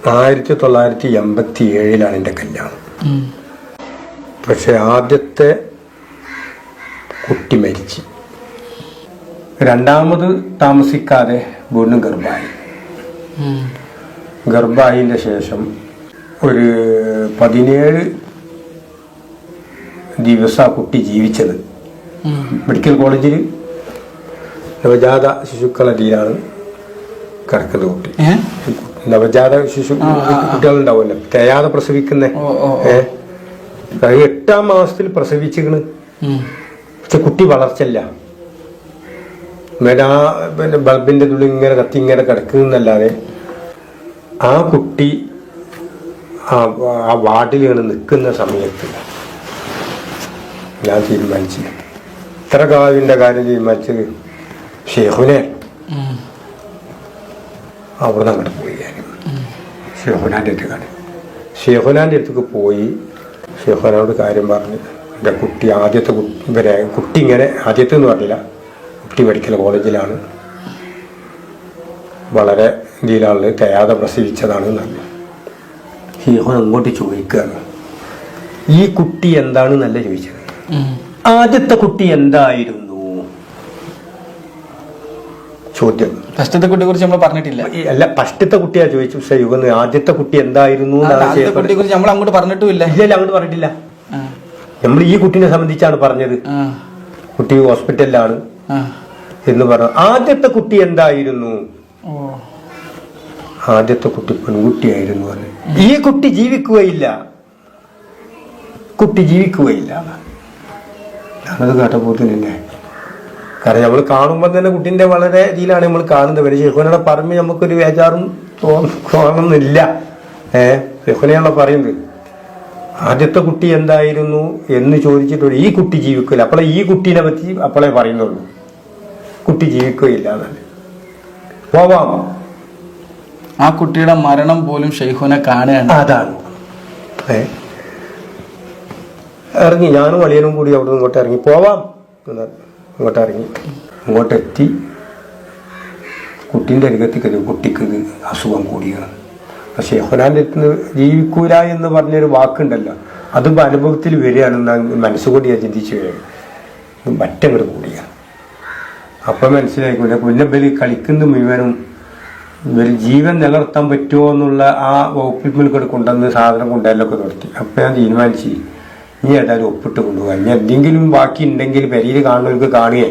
1987 എൻ്റെ കല്യാണം. പക്ഷെ ആദ്യത്തെ കുട്ടി മരിച്ച്, രണ്ടാമത് താമസിക്കാതെ വീണ്ടും ഗർഭായിൻ്റെ ശേഷം ഒരു 17 ദിവസം ആ കുട്ടി ജീവിച്ചത് മെഡിക്കൽ കോളേജിൽ നവജാത ശിശുക്കളുടെ അടിയിലാണ് കിടക്കുന്ന കുട്ടി. നവജാത ശിശു കുട്ടികളുണ്ടാവുമല്ലോ, തേയാതെ പ്രസവിക്കുന്ന 8ാം മാസത്തിൽ പ്രസവിച്ചിക്കണ്. പക്ഷെ കുട്ടി വളർച്ചല്ല, പിന്നെ ബൾബിന്റെ തുള്ളി ഇങ്ങനെ കത്തി ഇങ്ങനെ കിടക്കുന്നല്ലാതെ ആ കുട്ടി ആ വാർഡിലാണ് നിൽക്കുന്ന സമയത്ത് ഞാൻ തീരുമാനിച്ചു, ഇത്ര കാവിൻ്റെ കാര്യം തീരുമാനിച്ചത് ഷെയ്ഖുനെ. അവിടെ നിന്ന് അങ്ങോട്ട് പോയി ഞാൻ ഷെയ്ഖുനാൻ്റെ അടുത്തേക്ക് പോയി ഷെയ്ഖുനാനോട് കാര്യം പറഞ്ഞ്, എൻ്റെ കുട്ടി ആദ്യത്തെ കുട്ടി ഇങ്ങനെ ആദ്യത്തെ എന്ന് പറഞ്ഞില്ല, കുട്ടി മെഡിക്കൽ കോളേജിലാണ്, വളരെ ഇതിലാണ്, തയ്യാതെ പ്രസവിച്ചതാണ് നല്ല. ഷെയ്ഖുൻ അങ്ങോട്ട് ചോദിക്കുകയാണ്, ഈ കുട്ടി എന്താണ് നല്ല ചോദിച്ചത്, ആദ്യത്തെ കുട്ടി എന്തായിരുന്നു ചോദ്യം. ഫസ്റ്റത്തെ കുട്ടിയെ കുറിച്ച് നമ്മൾ പറഞ്ഞിട്ടില്ല. അല്ല, ഫസ്റ്റത്തെ കുട്ടിയാ ചോദിച്ചു. പക്ഷെ യുഗന്ന് ആദ്യത്തെ കുട്ടി എന്തായിരുന്നു കുട്ടിയെ കുറിച്ച് നമ്മൾ അങ്ങോട്ട് പറഞ്ഞിട്ടില്ല. ഇല്ല, അങ്ങോട്ട് പറഞ്ഞിട്ടില്ല. നമ്മൾ ഈ കുട്ടീനെ സംബന്ധിച്ചാണ് പറഞ്ഞത്. കുട്ടി ഹോസ്പിറ്റലിലാണ് എന്ന് പറഞ്ഞു. ആദ്യത്തെ കുട്ടി എന്തായിരുന്നു? ആദ്യത്തെ കുട്ടി പെൺകുട്ടിയായിരുന്നു പറഞ്ഞു. ഈ കുട്ടി ജീവിക്കുകയില്ല. ഞാനത് കേട്ടപ്പോൾ തന്നെ, കാരണം നമ്മൾ കാണുമ്പോൾ തന്നെ കുട്ടീൻ്റെ വളരെ ഇതിലാണ് നമ്മൾ കാണുന്നത്. വരെ ഷെയ്ഖുനോടെ പറയുമ്പോൾ നമുക്കൊരു വേജാറും തോന്നുന്നില്ല. ഷെയ്ഖുനെയാണല്ലോ പറയുന്നത്. ആദ്യത്തെ കുട്ടി എന്തായിരുന്നു എന്ന് ചോദിച്ചിട്ട് ഈ കുട്ടി ജീവിക്കില്ല. അപ്പോളെ ഈ കുട്ടീനെ പറ്റി അപ്പോളെ പറയുന്നുള്ളൂ, കുട്ടി ജീവിക്കുകയില്ല എന്നല്ലേ. പോവാം. ആ കുട്ടിയുടെ മരണം പോലും ഷെയ്ഖുനെ കാണുകയാണ്. അതാണ് ഇറങ്ങി, ഞാനും അളിയനും കൂടി അവിടെ ഇങ്ങോട്ട് ഇറങ്ങി. പോവാം ഇങ്ങോട്ടെത്തി കുട്ടീൻ്റെ അരികത്തേക്ക് കുട്ടിക്ക് അസുഖം കൂടിയാണ്. പക്ഷേ ഷെയ്ഖുനാൻ്റെ അടുത്ത് ജീവിക്കൂല എന്ന് പറഞ്ഞൊരു വാക്കുണ്ടല്ലോ, അതിപ്പോൾ അനുഭവത്തിൽ വരികയാണെന്ന് മനസ്സുകൂടി ഞാൻ ചിന്തിച്ചു വരികയാണ്. മറ്റങ്ങോട്ട് കൂടിയാണ്. അപ്പം മനസ്സിലായിക്കൂല, കുഞ്ഞബലി കളിക്കുന്ന മുഴുവനും ഇവർ ജീവൻ നിലനിർത്താൻ പറ്റുമോ എന്നുള്ള ആ വകുപ്പിൽ കൂടെ കൊണ്ടുവന്ന് സാധനം കൊണ്ടുവരലൊക്കെ നിർത്തി. അപ്പം ഞാൻ തീരുമാനിച്ചു, ഇനി ഏതായാലും ഒപ്പിട്ട് കൊണ്ടുപോകാം, ഇനി എന്തെങ്കിലും ബാക്കി ഉണ്ടെങ്കിൽ പെരിയിൽ കാണുന്നവർക്ക് കാണുകയെ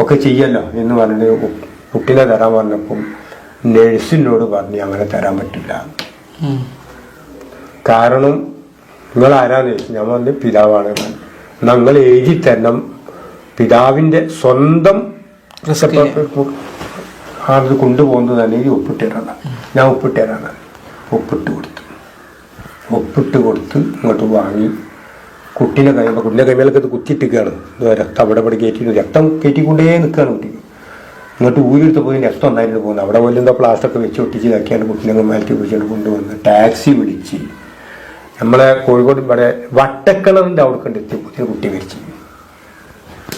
ഒക്കെ ചെയ്യല്ലോ എന്ന് പറഞ്ഞിട്ട് കുട്ടീനെ തരാൻ പറഞ്ഞപ്പം നഴ്സിനോട് പറഞ്ഞ് അങ്ങനെ തരാൻ പറ്റില്ല. കാരണം നിങ്ങൾ ആരാന്ന് ചോദിച്ചു. ഞാൻ പറഞ്ഞ് പിതാവാണ്. ഞങ്ങൾ എഴുതി തരണം, പിതാവിൻ്റെ സ്വന്തം അത് കൊണ്ടുപോകുന്നത് തന്നെ ഈ ഒപ്പിട്ടുതരാണ്. ഞാൻ ഒപ്പിട്ടുതരാണ്. ഒപ്പിട്ട് കൊടുത്ത് ഇങ്ങോട്ട് വാങ്ങി കുട്ടീനെ കഴിയുമ്പോൾ കുട്ടീൻ്റെ കൈമേലൊക്കെ കുത്തിയിട്ടിരിക്കുകയാണ്. രക്തം അവിടെ രക്തം കയറ്റിക്കൊണ്ടേ നിൽക്കുകയാണ് കുട്ടിക്ക്. ഇങ്ങോട്ട് ഊരെടുത്ത് പോയി രക്തം ഒന്നായിട്ട് പോകുന്നത്. അവിടെ പോലും എന്താ പ്ലാസ്റ്റൊക്കെ വെച്ച് ഒട്ടിച്ച് ഇതാക്കിയാണ് കുട്ടീനെ മാറ്റി പിടിച്ചുകൊണ്ട് കൊണ്ടുവന്ന് ടാക്സി വിളിച്ച് നമ്മളെ കോഴിക്കോട് ഇവിടെ വട്ടക്കിണറിൻ്റെ അവിടെ കണ്ടെത്തി കുട്ടി മരിച്ചു.